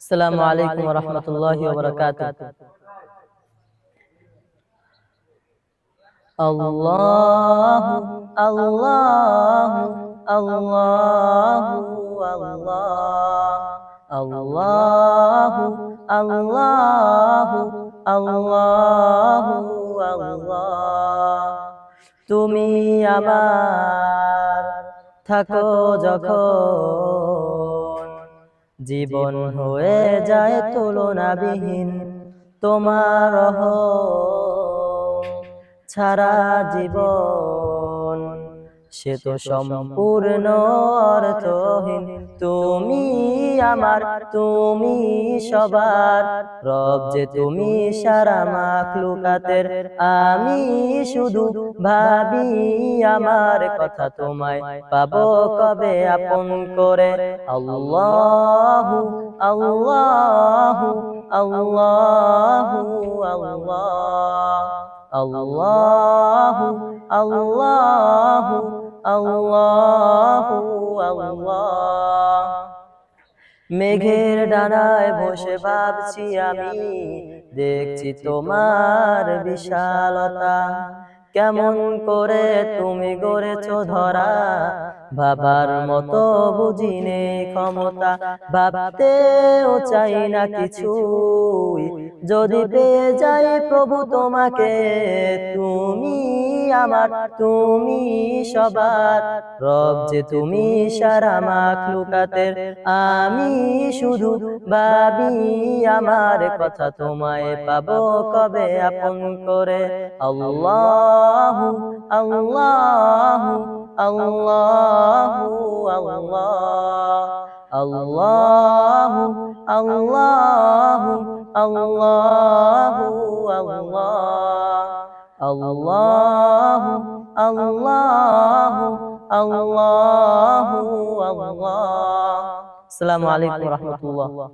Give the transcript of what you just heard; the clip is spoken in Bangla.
আসসালামু আলাইকুম ওয়া রাহমাতুল্লাহি ওয়া বারাকাতুহু। আল্লাহু আল্লাহু আল্লাহু আল্লাহ, আল্লাহু আল্লাহু আল্লাহ। তুমি আমার থাকো যখন, জীবন হয়ে যায় তুলনাবিহীন। তোমার রহম ছাড়া জীবন সে তো সম্পূর্ণ অর্থহীন। তুমি আমার, তুমি সবার রব যে, তুমি সারা মাখলুকাতের। আমি শুধু ভাবি আমার কথা, তোমায় পাবো কবে আপন করে। আল্লাহু আল্লাহু আল্লাহু আল্লাহু আল্লাহু আল্লাহু আল্লাহ। মেঘের ডানায় বসে ভাবছি আমি, দেখছি তোমার বিশালতা। কেমন করে তুমি গড়েছো ধরা, ভাবার মতো বুঝি নেই ক্ষমতা। ভাবতেও চাই না কিছুই, যদি পেয়ে যাই প্রভু তোমাকে। তুমি আমার, তুমি সবার রব যে, তুমি সারা মাখলুকাতের। আমি শুধু ভাবি আমার কথা, তোমায় পাবো কবে আপন করে। আল্লাহু আল্লাহু আল্লাহু আল্লাহু আল্লাহু আল্লাহু আল্লাহু আল্লাহু আল্লাহু আল্লাহ। আসসালামু আলাইকুম ওয়া রাহমাতুল্লাহ।